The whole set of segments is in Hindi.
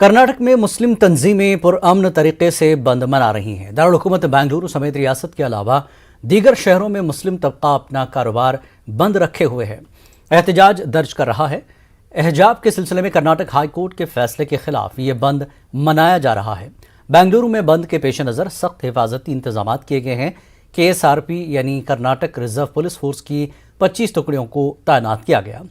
कर्नाटक में मुस्लिम तंजीमें पुरअमन तरीके से बंद मना रही हैं। दारुल हुकूमत बेंगलुरु समेत रियासत के अलावा दीगर शहरों में मुस्लिम तबका अपना कारोबार बंद रखे हुए है, एहतजाज दर्ज कर रहा है। एहजाब के सिलसिले में कर्नाटक हाई कोर्ट के फैसले के खिलाफ ये बंद मनाया जा रहा है। बेंगलुरु में बंद के पेश नज़र सख्त हिफाजती इंतजाम किए गए हैं। KSRP यानी कर्नाटक रिजर्व पुलिस फोर्स की 25 टुकड़ियों को तैनात किया गया।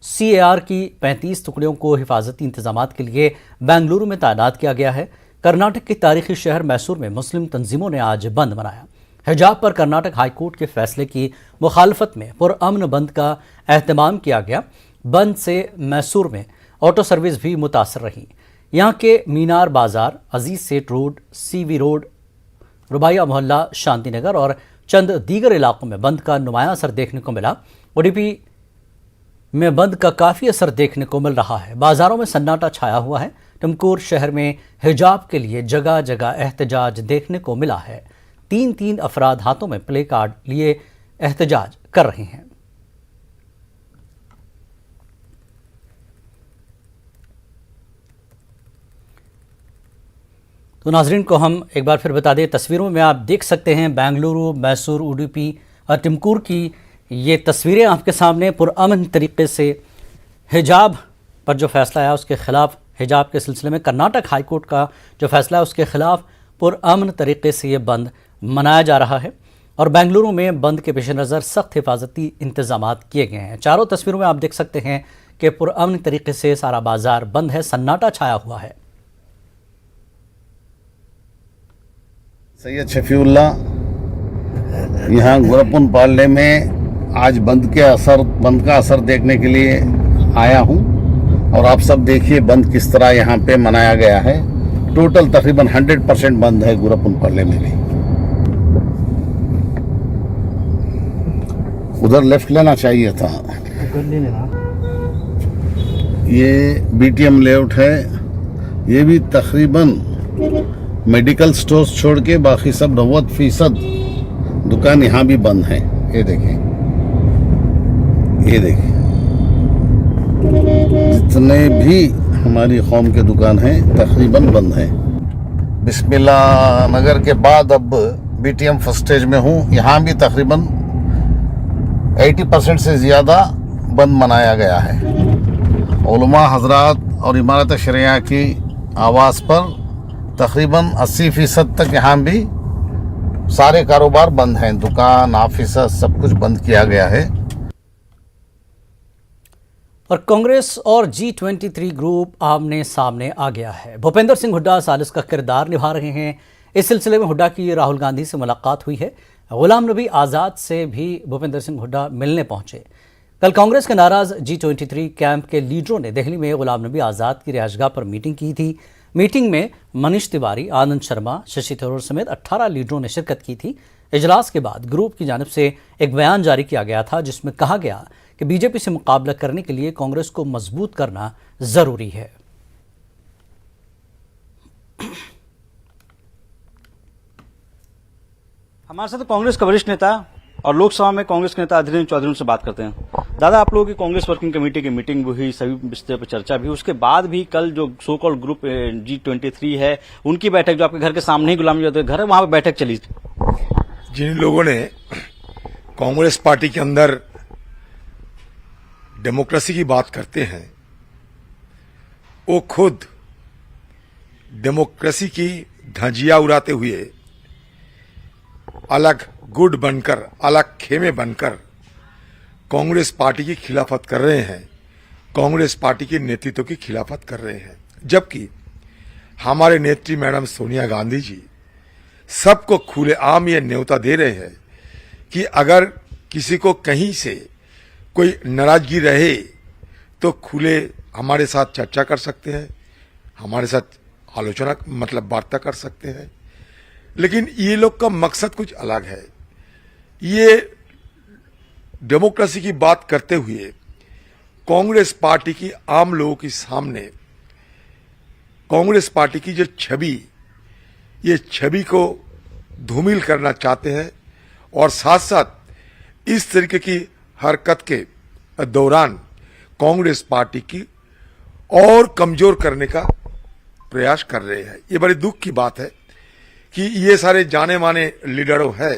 CAR की 35 टुकड़ियों को हिफाजती इंतजाम के लिए बेंगलुरु में तैनात किया गया है। कर्नाटक के तारीखी शहर मैसूर में मुस्लिम तंजीमों ने आज बंद मनाया। हिजाब पर कर्नाटक हाई कोर्ट के फैसले की मुखालफत में पुरअमन बंद का एहतमाम किया गया। बंद से मैसूर में ऑटो सर्विस भी मुतासर रही। यहाँ के मीनार बाजार, अजीज सेठ रोड, CV रोड, रुबाइया मोहल्ला, शांतिनगर और चंद दीगर इलाकों में बंद का नुमाया असर देखने को मिला। उडुपी में बंद का काफ़ी असर देखने को मिल रहा है। बाजारों में सन्नाटा छाया हुआ है। टुमकुर शहर में हिजाब के लिए जगह जगह एहतजाज देखने को मिला है। 3 अफराद हाथों में प्ले कार्ड लिए एहतजाज कर रहे हैं। तो नाजरीन को हम एक बार फिर बता दें, तस्वीरों में आप देख सकते हैं बेंगलुरु, मैसूर, उडुपी और टुमकुर की ये तस्वीरें आपके सामने। पुरअमन तरीके से हिजाब पर जो फैसला आया उसके खिलाफ, हिजाब के सिलसिले में कर्नाटक हाई कोर्ट का जो फैसला है उसके खिलाफ पुरअमन तरीके से ये बंद मनाया जा रहा है। और बेंगलुरु में बंद के पेश नज़र सख्त हिफाजती इंतजाम किए गए हैं। चारों तस्वीरों में आप देख सकते हैं कि पुरअमन तरीके से सारा बाजार बंद है, सन्नाटा छाया हुआ है। सैयद शफीउल्लाह यहाँ गुरपुन पालने में आज बंद का असर देखने के लिए आया हूँ। और आप सब देखिए बंद किस तरह यहाँ पे मनाया गया है। टोटल तकरीबन 100% बंद है गुरपुन पालने में भी। उधर लेफ्ट लेना चाहिए था। ये BTM लेआउट है। ये भी तकरीबन मेडिकल स्टोर्स छोड़ के बाकी सब 90% दुकान यहाँ भी बंद है। ये देखें, ये देखें, जितने भी हमारी कौम के दुकान हैं तकरीबन बंद हैं। बिस्मिल्लाह नगर के बाद अब BTM फर्स्ट स्टेज में हूँ। यहाँ भी तकरीबन 80% से ज़्यादा बंद मनाया गया है। उलमा हजरात और इमारत शरिया की आवाज़ पर तकरीबन 80% तक यहाँ भी सारे कारोबार बंद हैं। दुकान, ऑफिस सब कुछ बंद किया गया है। और कांग्रेस और G23 ग्रुप आमने सामने आ गया है। भूपेंद्र सिंह हुड्डा सालिस का किरदार निभा रहे हैं। इस सिलसिले में हुड्डा की राहुल गांधी से मुलाकात हुई है। गुलाम नबी आज़ाद से भी भूपेंद्र सिंह हुड्डा मिलने पहुंचे। कल कांग्रेस के नाराज G23 कैंप के लीडरों ने दिल्ली में गुलाम नबी आज़ाद की रिहाइशगाह पर मीटिंग की थी। मीटिंग में मनीष तिवारी, आनंद शर्मा, शशि थरूर समेत 18 लीडरों ने शिरकत की थी। इजलास के बाद ग्रुप की जानिब से एक बयान जारी किया गया था जिसमें कहा गया कि बीजेपी से मुकाबला करने के लिए कांग्रेस को मजबूत करना जरूरी है। हमारे साथ कांग्रेस का वरिष्ठ नेता और लोकसभा में कांग्रेस के नेता अधीर चौधरी से बात करते हैं। दादा, आप लोगों की कांग्रेस वर्किंग कमेटी की मीटिंग भी हुई, सभी विषयों पर चर्चा भी, उसके बाद भी कल जो सो कॉल्ड ग्रुप G23 है उनकी बैठक, जो आपके घर के सामने ही गुलाम नबी घर है, वहां पर बैठक चली थी। जिन लोगों ने कांग्रेस पार्टी के अंदर डेमोक्रेसी की बात करते हैं वो खुद डेमोक्रेसी की धज्जियां उड़ाते हुए अलग गुट बनकर, अलग खेमे बनकर कांग्रेस पार्टी की खिलाफत कर रहे हैं, कांग्रेस पार्टी के नेतृत्व की खिलाफत कर रहे हैं। जबकि हमारे नेत्री मैडम सोनिया गांधी जी सबको खुलेआम ये न्योता दे रहे हैं कि अगर किसी को कहीं से कोई नाराजगी रहे तो खुले हमारे साथ चर्चा कर सकते हैं, हमारे साथ आलोचना मतलब वार्ता कर सकते हैं। लेकिन ये लोग का मकसद कुछ अलग है। ये डेमोक्रेसी की बात करते हुए कांग्रेस पार्टी की आम लोगों के सामने कांग्रेस पार्टी की जो छवि, ये छवि को धूमिल करना चाहते हैं और साथ साथ इस तरीके की हरकत के दौरान कांग्रेस पार्टी की और कमजोर करने का प्रयास कर रहे हैं। ये बड़ी दुख की बात है कि ये सारे जाने माने लीडरों हैं,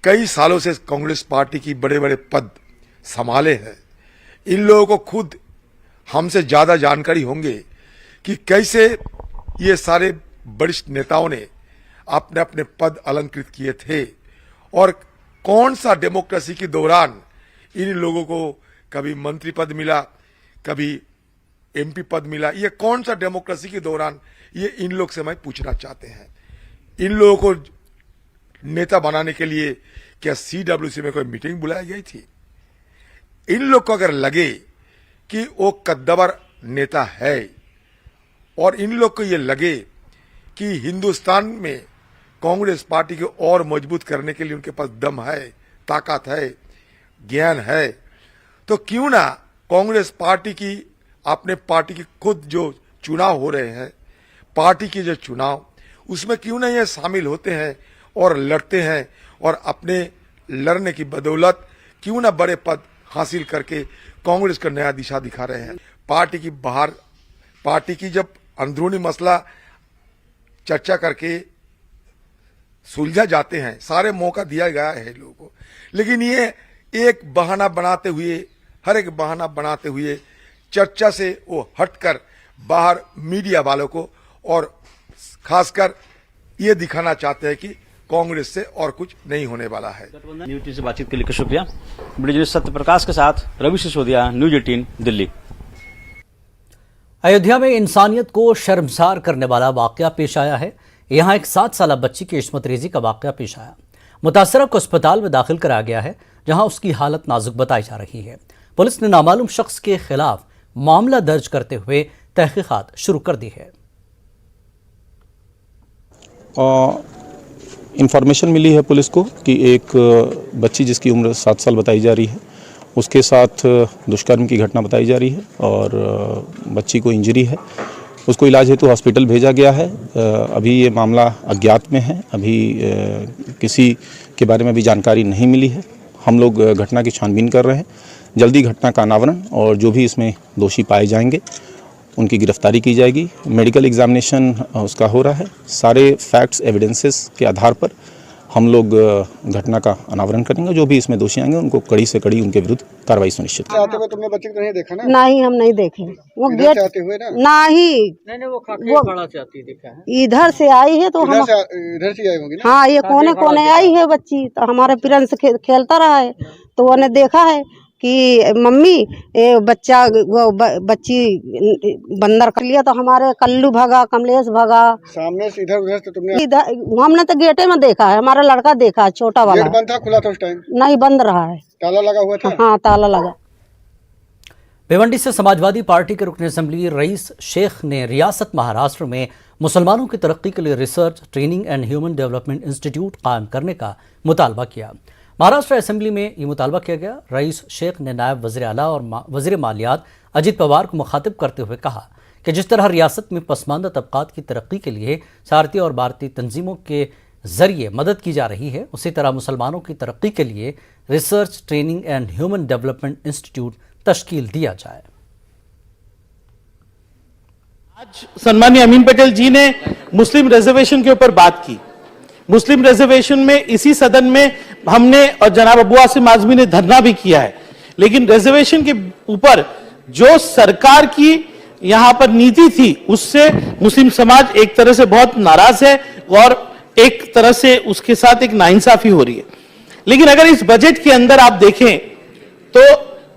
कई सालों से कांग्रेस पार्टी की बड़े बड़े पद संभाले हैं। इन लोगों को खुद हमसे ज्यादा जानकारी होंगे कि कैसे ये सारे वरिष्ठ नेताओं ने अपने अपने पद अलंकृत किए थे और कौन सा डेमोक्रेसी के दौरान इन लोगों को कभी मंत्री पद मिला, कभी एमपी पद मिला। ये कौन सा डेमोक्रेसी के दौरान, ये इन लोग से मैं पूछना चाहते हैं। इन लोगों को नेता बनाने के लिए क्या सीडब्ल्यूसी में कोई मीटिंग बुलाई गई थी? इन लोग को अगर लगे कि वो कद्दावर नेता है और इन लोग को ये लगे कि हिंदुस्तान में कांग्रेस पार्टी को और मजबूत करने के लिए उनके पास दम है, ताकत है, ज्ञान है, तो क्यों ना कांग्रेस पार्टी की, अपने पार्टी की खुद जो चुनाव हो रहे हैं, पार्टी के जो चुनाव, उसमें क्यों ना ये शामिल होते हैं और लड़ते हैं और अपने लड़ने की बदौलत क्यों ना बड़े पद हासिल करके कांग्रेस को नया दिशा दिखा रहे हैं। पार्टी की बाहर, पार्टी की जब अंदरूनी मसला चर्चा करके सुलझा जाते हैं, सारे मौका दिया गया है लोगों को, लेकिन ये एक बहाना बनाते हुए, हर एक बहाना बनाते हुए चर्चा से वो हटकर बाहर मीडिया वालों को और खासकर ये दिखाना चाहते हैं कि कांग्रेस से और कुछ नहीं होने वाला है। न्यूज 18 से बातचीत के लिए शुक्रिया। वीडियो जर्नलिस्ट सत्यप्रकाश के साथ रवि सिसोदिया, न्यूज 18 दिल्ली। अयोध्या में इंसानियत को शर्मसार करने वाला वाकया पेश आया है। यहां एक 7 साल बच्ची की इस्मत रेजी का वाकया पेश आया। मुतासरा को अस्पताल में दाखिल कराया गया है, जहां उसकी हालत नाजुक बताई जा रही है। पुलिस ने नामालूम शख्स के खिलाफ मामला दर्ज करते हुए तहकीकात शुरू कर दी है। इंफॉर्मेशन मिली है पुलिस को कि एक बच्ची जिसकी उम्र 7 साल बताई जा रही है, उसके साथ दुष्कर्म की घटना बताई जा रही है और बच्ची को इंजरी है। उसको इलाज हेतु हॉस्पिटल भेजा गया है। अभी ये मामला अज्ञात में है, अभी किसी के बारे में भी जानकारी नहीं मिली है। हम लोग घटना की छानबीन कर रहे हैं। जल्दी घटना का अनावरण और जो भी इसमें दोषी पाए जाएंगे उनकी गिरफ्तारी की जाएगी। मेडिकल एग्जामिनेशन उसका हो रहा है। सारे फैक्ट्स एविडेंसेस के आधार पर हम लोग घटना का अनावरण करेंगे। जो भी इसमें दोषी आएंगे उनको कड़ी से कड़ी उनके विरुद्ध कार्रवाई सुनिश्चित करेंगे। आते हुए तुमने बच्चे को नहीं देखा ना? नहीं, हम नहीं देखे। वो गेट आते हुए ना? नहीं, वो खड़ा से आती देखा है। इधर से आई है तो हम इधर से आई होंगी ना? हाँ, ये कोने कोने आई है बच्ची, तो हमारे प्रिंस खेलता रहा है तो उन्हें देखा है कि मम्मी बच्ची बंदर कर लिया, तो हमारे कल्लू भागा, कमलेश भागा। सामने से इधर उधर से तुमने? हमने तो गेटे में देखा है, हमारा लड़का देखा है, छोटा वाला। गेट बंद था, खुला था उस टाइम? नहीं, बंद रहा है। ताला लगा हुआ था? हाँ, ताला लगा। भिवंडी से समाजवादी पार्टी के रुकन असेंबली रईस शेख ने रियासत महाराष्ट्र में मुसलमानों की तरक्की के लिए research, training and human development institute कायम करने का मुतालबा किया। महाराष्ट्र असेंबली में ये मुतालबा किया गया। रईस शेख ने नायब वज़ीर आला और वज़ीर मालियात अजित पवार को मुखातिब करते हुए कहा कि जिस तरह रियासत में पसमानदा तबकात की तरक्की के लिए भारतीय और भारतीय तंजीमों के जरिए मदद की जा रही है, उसी तरह मुसलमानों की तरक्की के लिए research, training and human development institute तश्कील दिया जाए। आज सम्मानीय अमीन पटेल जी ने मुस्लिम रिजर्वेशन के ऊपर बात की। मुस्लिम रिजर्वेशन में इसी सदन में हमने और जनाब अबू आसिम आजमी ने धरना भी किया है, लेकिन रिजर्वेशन के ऊपर जो सरकार की यहां पर नीति थी उससे मुस्लिम समाज एक तरह से बहुत नाराज है और एक तरह से उसके साथ एक नाइंसाफी हो रही है। लेकिन अगर इस बजट के अंदर आप देखें तो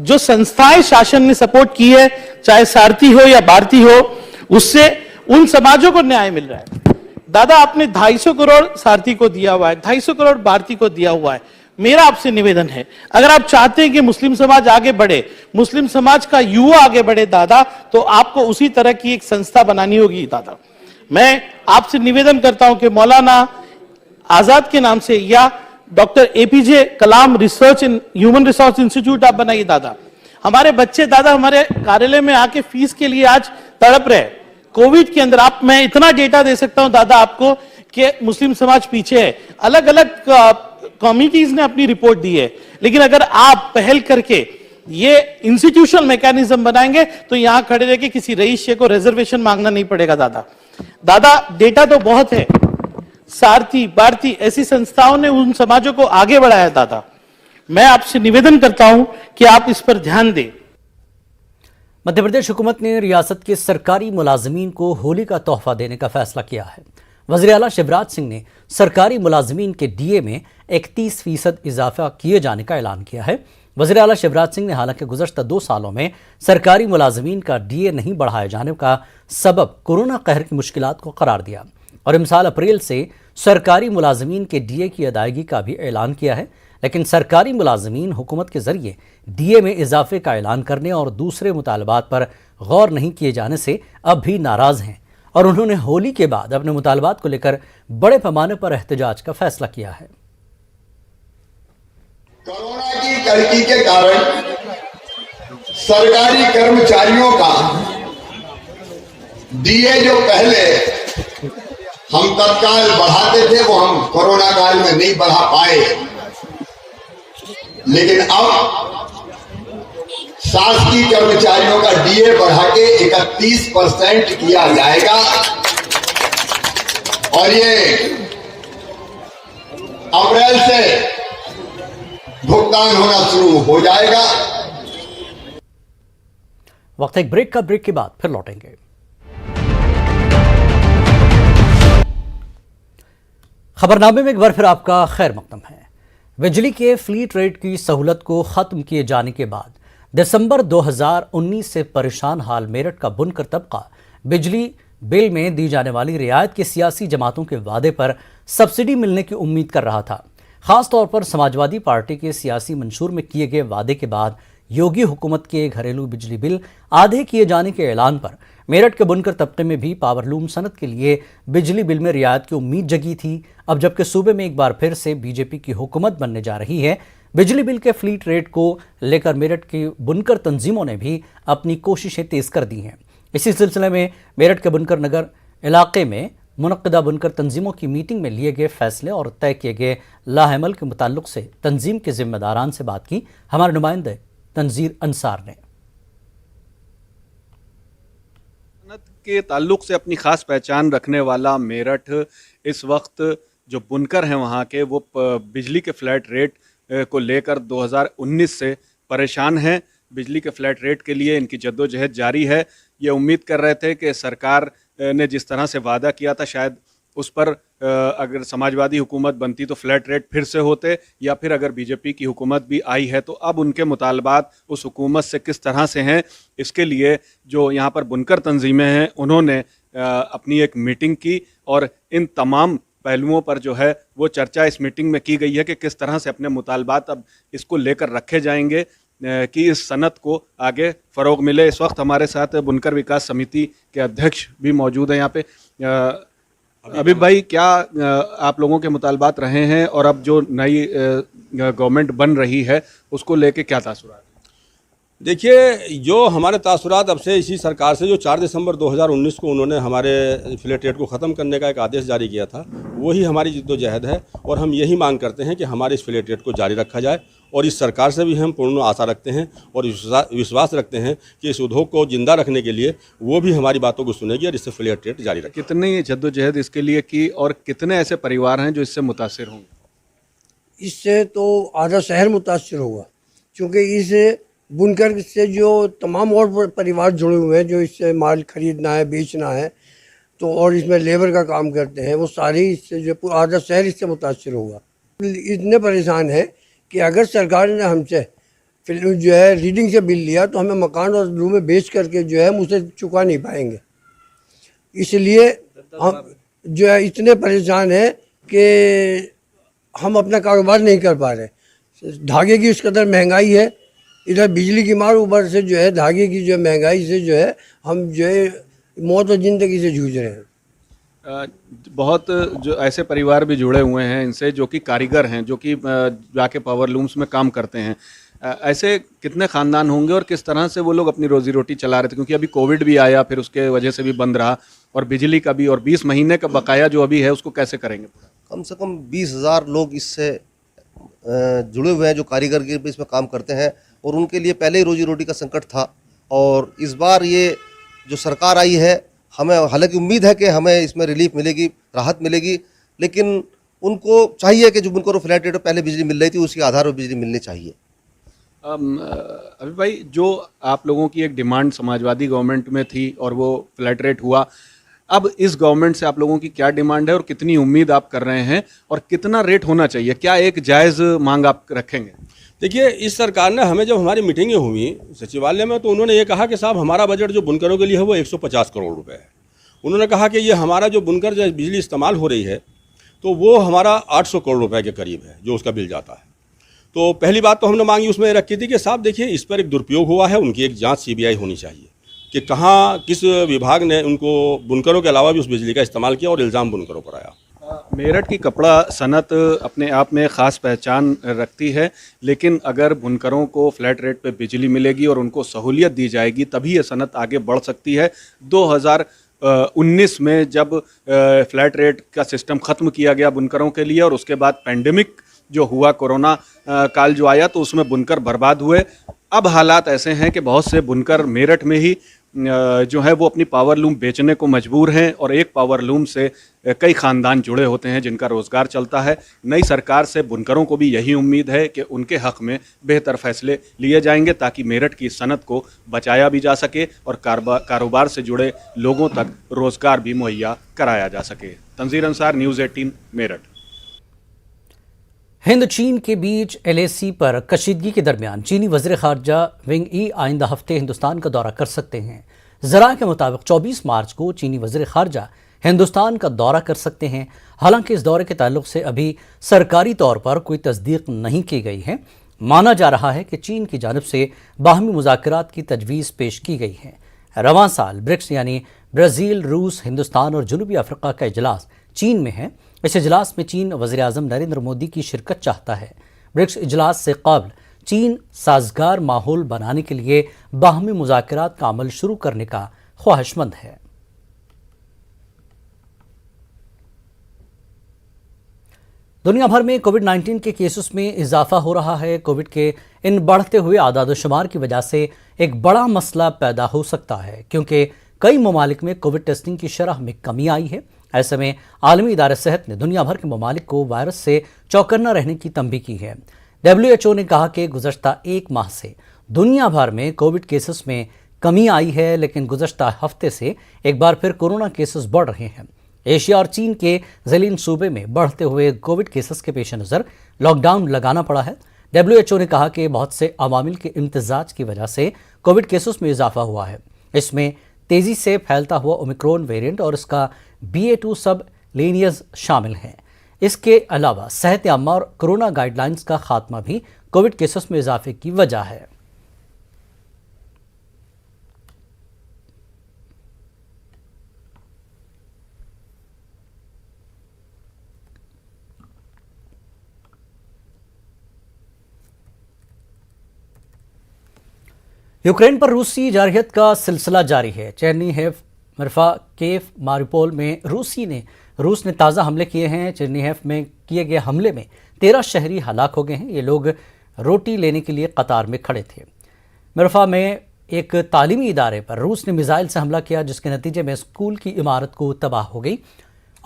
जो संस्थाएं शासन ने सपोर्ट की है, चाहे सारथी हो या भारती हो, उससे उन समाजों को न्याय मिल रहा है। दादा, आपने 250 करोड़ सारथी को दिया हुआ है, 250 करोड़ भारती को दिया हुआ है। मेरा आपसे निवेदन है, अगर आप चाहते हैं कि मुस्लिम समाज आगे बढ़े, मुस्लिम समाज का युवा आगे बढ़े दादा, तो आपको उसी तरह की एक संस्था बनानी होगी दादा। मैं आपसे निवेदन करता हूं कि मौलाना आजाद के नाम से या doctor APJ Kalam research and human resource institute आप बनाइए दादा। हमारे बच्चे दादा हमारे कार्यालय में आके फीस के लिए आज तड़प रहे। कोविड के अंदर मैं इतना डेटा दे सकता हूं दादा आपको कि मुस्लिम समाज पीछे है। अलग अलग कमिटीज ने अपनी रिपोर्ट दी है, लेकिन अगर आप पहल करके ये इंस्टीट्यूशनल मैकेनिज्म बनाएंगे तो यहां खड़े रह के किसी रईस को रिजर्वेशन मांगना नहीं पड़ेगा। दादा डेटा तो बहुत है, सारथी भारती ऐसी संस्थाओं ने उन समाजों को आगे बढ़ाया। दादा मैं आपसे निवेदन करता हूं कि आप इस पर ध्यान दें। मध्य प्रदेश हुकूमत ने रियासत के सरकारी मुलाजमीन को होली का तोहफा देने का फैसला किया है। वज़ीर आला शिवराज सिंह ने सरकारी मुलाजमीन के डीए में 31% इजाफा किए जाने का ऐलान किया है। वज़ीर आला शिवराज सिंह ने हालांकि गुज़श्ता 2 सालों में सरकारी मुलाजमीन का डीए नहीं बढ़ाए जाने का सबब कोरोना कहर की मुश्किलात को करार दिया और इमसाल अप्रैल से सरकारी मुलाजमीन के डीए की अदायगी का भी ऐलान किया है। लेकिन सरकारी मुलाजमीन हुकूमत के जरिए डीए में इजाफे का ऐलान करने और दूसरे मुतालबात पर गौर नहीं किए जाने से अब भी नाराज हैं और उन्होंने होली के बाद अपने मुतालबात को लेकर बड़े पैमाने पर एहतजाज का फैसला किया है। कोरोना की कड़की के कारण सरकारी कर्मचारियों का डीए जो पहले हम तत्काल बढ़ाते थे वो हम कोरोना काल में नहीं बढ़ा पाए, लेकिन अब शासकीय कर्मचारियों का डीए बढ़ा के 31% किया जाएगा और ये अप्रैल से भुगतान होना शुरू हो जाएगा। वक्त एक ब्रेक का, ब्रेक के बाद फिर लौटेंगे। खबरनामे में एक बार फिर आपका खैर मकदम है। बिजली के फ्लीट रेट की सहूलत को खत्म किए जाने के बाद दिसंबर 2019 से परेशान हाल मेरठ का बुनकर तबका बिजली बिल में दी जाने वाली रियायत के सियासी जमातों के वादे पर सब्सिडी मिलने की उम्मीद कर रहा था। खासतौर पर समाजवादी पार्टी के सियासी मंशूर में किए गए वादे के बाद योगी हुकूमत के घरेलू बिजली बिल आधे किए जाने के ऐलान पर मेरठ के बुनकर तबके में भी पावरलूम सनत के लिए बिजली बिल में रियायत की उम्मीद जगी थी। अब जबकि सूबे में एक बार फिर से बीजेपी की हुकूमत बनने जा रही है, बिजली बिल के फ्लीट रेट को लेकर मेरठ की बुनकर तंजीमों ने भी अपनी कोशिशें तेज कर दी हैं। इसी सिलसिले में मेरठ के बुनकर नगर इलाके में मुनक्किदा बुनकर तंजीमों की मीटिंग में लिए गए फैसले और तय किए गए लाहमल के मुताल्लुक से तंजीम के जिम्मेदारान से बात की हमारे नुमाइंदे तंजीर अंसार ने। के ताल्लुक से अपनी खास पहचान रखने वाला मेरठ इस वक्त जो बुनकर हैं वहाँ के वो बिजली के फ्लैट रेट को लेकर 2019 से परेशान हैं। बिजली के फ्लैट रेट के लिए इनकी जद्दोजहद जारी है। ये उम्मीद कर रहे थे कि सरकार ने जिस तरह से वादा किया था शायद उस पर अगर समाजवादी हुकूमत बनती तो फ्लैट रेट फिर से होते, या फिर अगर बीजेपी की हुकूमत भी आई है तो अब उनके मुतालबात उस हुकूमत से किस तरह से हैं, इसके लिए जो यहाँ पर बुनकर तंजीमें हैं उन्होंने अपनी एक मीटिंग की और इन तमाम पहलुओं पर जो है वो चर्चा इस मीटिंग में की गई है कि किस तरह से अपने मुतालबात अब इसको लेकर रखे जाएंगे कि इस सनत को आगे फ़रोग मिले। इस वक्त हमारे साथ बुनकर विकास समिति के अध्यक्ष भी मौजूद हैं यहाँ पे। अभी भाई क्या आप लोगों के मुतालबात रहे हैं और अब जो नई गवर्नमेंट बन रही है उसको लेके क्या तासुरात? देखिए, जो हमारे तासुरात अब से इसी सरकार से जो 4 दिसंबर 2019 को उन्होंने हमारे फ्लैट रेट को ख़त्म करने का एक आदेश जारी किया था, वही हमारी जिद्दोजहद है और हम यही मांग करते हैं कि हमारे इस फ्लैट रेट को जारी रखा जाए। और इस सरकार से भी हम पूर्ण आशा रखते हैं और विश्वास रखते हैं कि इस उद्योग को जिंदा रखने के लिए वो भी हमारी बातों को सुनेगी और इससे फ्लैट रेट जारी रखेगी। कितनी जद्दोजहद इसके लिए की और कितने ऐसे परिवार हैं जो इससे मुतासिर होंगे? इससे तो आधा शहर मुतासिर होगा, क्योंकि इस बुनकर से जो तमाम और परिवार जुड़े हुए हैं जो इससे माल खरीदना है, बेचना है, तो और इसमें लेबर का काम करते हैं, वो सारे इससे जो आधा शहर इससे मुतासिर होगा। इतने परेशान है कि अगर सरकार ने हमसे फिर जो है रीडिंग से बिल लिया तो हमें मकान और रूमें बेच करके जो है हम उसे चुका नहीं पाएंगे। इसलिए हम जो है इतने परेशान हैं कि हम अपना कारोबार नहीं कर पा रहे। धागे की उस कदर महंगाई है, इधर बिजली की मार, ऊपर से जो है धागे की जो महंगाई से जो है हम जो है मौत और ज़िंदगी से जूझ रहे हैं। बहुत जो ऐसे परिवार भी जुड़े हुए हैं इनसे जो कि कारीगर हैं, जो कि जाके पावर लूम्स में काम करते हैं। ऐसे कितने ख़ानदान होंगे और किस तरह से वो लोग अपनी रोज़ी रोटी चला रहे थे? क्योंकि अभी कोविड भी आया, फिर उसके वजह से भी बंद रहा और बिजली का भी, और 20 महीने का बकाया जो अभी है उसको कैसे करेंगे? कम से कम 20,000 लोग इससे जुड़े हुए हैं जो कारीगर के इसमें काम करते हैं और उनके लिए पहले ही रोजी रोटी का संकट था। और इस बार ये जो सरकार आई है, हमें हालांकि उम्मीद है कि हमें इसमें रिलीफ मिलेगी, राहत मिलेगी, लेकिन उनको चाहिए कि जो उनको फ्लैट रेट पर पहले बिजली मिल रही थी उसके आधार पर बिजली मिलनी चाहिए। अभी भाई, जो आप लोगों की एक डिमांड समाजवादी गवर्नमेंट में थी और वो फ्लैट रेट हुआ, अब इस गवर्नमेंट से आप लोगों की क्या डिमांड है और कितनी उम्मीद आप कर रहे हैं और कितना रेट होना चाहिए? क्या एक जायज़ मांग आप रखेंगे? देखिए, इस सरकार ने हमें जब हमारी मीटिंगें हुई सचिवालय में, तो उन्होंने ये कहा कि साहब हमारा बजट जो बुनकरों के लिए है वो 150 करोड़ रुपए है। उन्होंने कहा कि ये हमारा जो बुनकर जो बिजली इस्तेमाल हो रही है तो वो हमारा 800 करोड़ रुपए के करीब है जो उसका बिल जाता है। तो पहली बात तो हमने मांगी उसमें रखी थी कि साहब देखिए, इस पर एक दुरुपयोग हुआ है, उनकी एक जांच सीबीआई होनी चाहिए कि कहाँ किस विभाग ने उनको बुनकरों के अलावा भी उस बिजली का इस्तेमाल किया और इल्ज़ाम बुनकरों पर आया। मेरठ की कपड़ा सनत अपने आप में ख़ास पहचान रखती है, लेकिन अगर बुनकरों को फ्लैट रेट पे बिजली मिलेगी और उनको सहूलियत दी जाएगी तभी ये सनत आगे बढ़ सकती है। 2019 में जब फ्लैट रेट का सिस्टम ख़त्म किया गया बुनकरों के लिए और उसके बाद पेंडेमिक जो हुआ, कोरोना काल जो आया, तो उसमें बुनकर बर्बाद हुए। अब हालात ऐसे हैं कि बहुत से बुनकर मेरठ में ही जो है वो अपनी पावर लूम बेचने को मजबूर हैं और एक पावर लूम से कई ख़ानदान जुड़े होते हैं जिनका रोज़गार चलता है। नई सरकार से बुनकरों को भी यही उम्मीद है कि उनके हक़ में बेहतर फैसले लिए जाएंगे ताकि मेरठ की सनत को बचाया भी जा सके और कारोबार से जुड़े लोगों तक रोज़गार भी मुहैया कराया जा सके। तंजीर अंसार, न्यूज़ 18, मेरठ। हिंद चीन के बीच LAC पर कशीदगी के दरमियान चीनी वज़ीर ख़ारजा विंग ई आइंदा हफ्ते हिंदुस्तान का दौरा कर सकते हैं। ज़रा के मुताबिक 24 मार्च को चीनी वज़ीर ख़ारजा हिंदुस्तान का दौरा कर सकते हैं। हालांकि इस दौरे के ताल्लुक से अभी सरकारी तौर पर कोई तस्दीक नहीं की गई है। माना जा रहा है कि चीन की जानिब से बाहमी मुज़ाकरात की तजवीज़ पेश की गई है। रवां साल ब्रिक्स यानी ब्राज़ील, रूस, हिंदुस्तान और जनूबी अफ्रीका का इजलास चीन में है। इस इजलास में चीन वज़ीर आज़म नरेंद्र मोदी की शिरकत चाहता है। ब्रिक्स इजलास से कबल चीन साजगार माहौल बनाने के लिए बाहमी मुज़ाकरात का अमल शुरू करने का ख्वाहिशमंद है। दुनिया भर में कोविड-19 के केसेस में इजाफा हो रहा है। कोविड के इन बढ़ते हुए आदाद-ओ-शुमार की वजह से एक बड़ा मसला पैदा हो सकता है, क्योंकि कई ममालिक में कोविड टेस्टिंग की शरह में कमी आई है। ऐसे में आलमी इदारे सेहत ने दुनिया भर के ममालिक को वायरस से चौकन्ना रहने की तंबीह की है। WHO ने कहा कि गुज़श्ता एक माह से दुनिया भर में कोविड केसेस में कमी आई है, लेकिन गुज़श्ता हफ्ते से एक बार फिर कोरोना केसेस बढ़ रहे हैं। एशिया और चीन के ज़लीन सूबे में बढ़ते हुए कोविड केसेस के पेश नज़र लॉकडाउन लगाना पड़ा है। WHO ने कहा कि बहुत से अवामिल के इम्तिजाज की वजह से कोविड केसेस में इजाफा हुआ है। इसमें तेज़ी से फैलता हुआ ओमिक्रॉन वेरिएंट और इसका BA.2 सब लीनियज शामिल हैं। इसके अलावा सेहत आम्मा और कोरोना गाइडलाइंस का खात्मा भी कोविड केसेस में इजाफे की वजह है। यूक्रेन पर रूसी जारहियत का सिलसिला जारी है। चेरनीहेव, मरफा, केफ, मारिपोल में रूस ने ताज़ा हमले किए हैं। चेरनीहेव में किए गए हमले में 13 शहरी हलाक हो गए हैं। ये लोग रोटी लेने के लिए कतार में खड़े थे। मरफा में एक तालीमी इदारे पर रूस ने मिसाइल से हमला किया, जिसके नतीजे में स्कूल की इमारत को तबाह हो गई।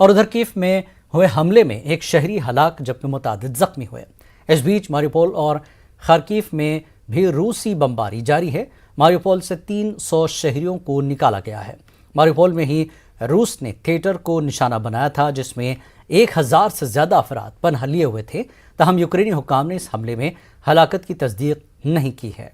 और उधर केफ में हुए हमले में एक शहरी हलाक जबकि मुतादिद जख्मी हुए। इस बीच मारिपोल और खार्किव में भी रूसी बमबारी जारी है। मारिपोल से 300 शहरियों को निकाला गया है। मारिपोल में ही रूस ने थिएटर को निशाना बनाया था, जिसमें 1000 से ज़्यादा अफराद पनाह लिए हुए थे। तहम यूक्रेनी हुक्काम ने इस हमले में हलाकत की तस्दीक नहीं की है।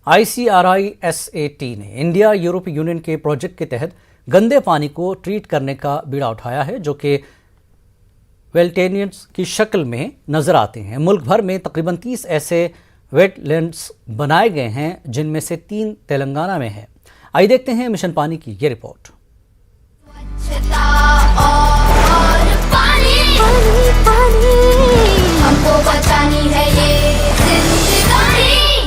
ICRISAT ने इंडिया यूरोपीय यूनियन के प्रोजेक्ट के तहत गंदे पानी को ट्रीट करने का बीड़ा उठाया है, जो कि वेलटेनियंस की शक्ल में नजर आते हैं। मुल्क भर में तकरीबन 30 ऐसे वेटलैंड्स बनाए गए हैं, जिनमें से 3 तेलंगाना में है। आइए देखते हैं मिशन पानी की ये रिपोर्ट। हमको बचानी है ये जिंदगानी।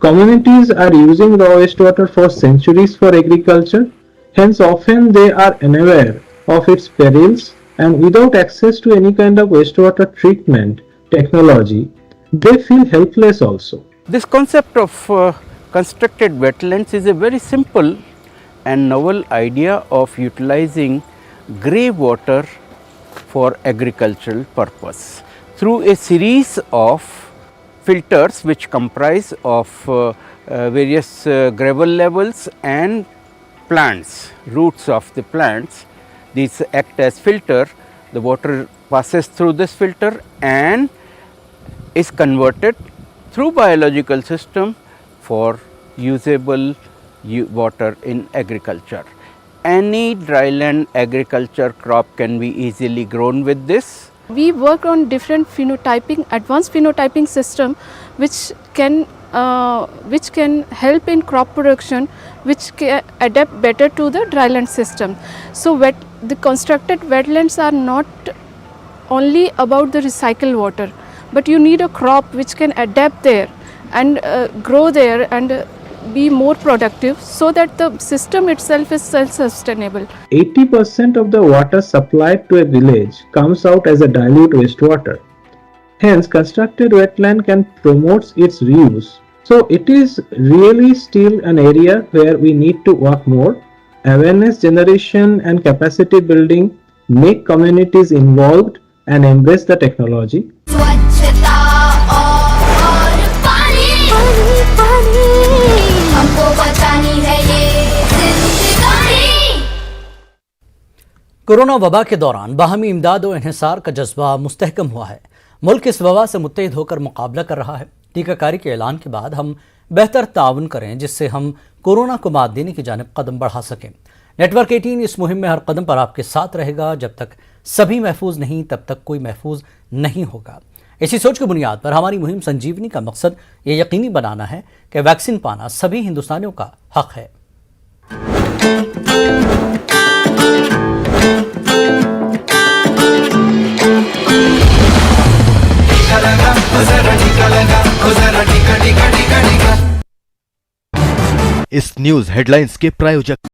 Communities are using raw wastewater for centuries for agriculture, hence often they are unaware of its perils, and without access to any kind of wastewater treatment technology, they feel helpless also. This concept of constructed wetlands is a very simple and novel idea of utilizing grey water for agricultural purpose through a series of filters which comprise of various gravel levels and plants, roots of the plants. These act as filter. The water passes through this filter and is converted through biological system for usable water in agriculture. Any dryland agriculture crop can be easily grown with this. We work on different phenotyping, advanced phenotyping system which can help in crop production, which can adapt better to the dryland system. So the constructed wetlands are not only about the recycled water, but you need a crop which can adapt there and grow there and be more productive, so that the system itself is self-sustainable. 80% of the water supplied to a village comes out as a dilute wastewater. Hence, constructed wetland can promote its reuse. So, it is really still an area where we need to work more. Awareness generation and capacity building make communities involved and embrace the technology. Corona वबा के दौरान बाहमी इमदाद और इन्हिसार का जज्बा मुस्तहकम हुआ है। मुल्क इस वबा से मुत्तहिद होकर मुकाबला कर रहा है। टीकाकारी के ऐलान के बाद हम बेहतर ताउन करें, जिससे हम कोरोना को मात देने की जानिब कदम बढ़ा सकें। नेटवर्क 18 इस मुहिम में हर कदम पर आपके साथ रहेगा। जब तक सभी महफूज नहीं, तब तक कोई महफूज नहीं होगा। इसी सोच की बुनियाद पर हमारी मुहिम संजीवनी का मकसद ये यकीनी बनाना है कि वैक्सीन पाना सभी हिंदुस्तानियों का हक है। इस न्यूज हेडलाइंस के प्रायोजक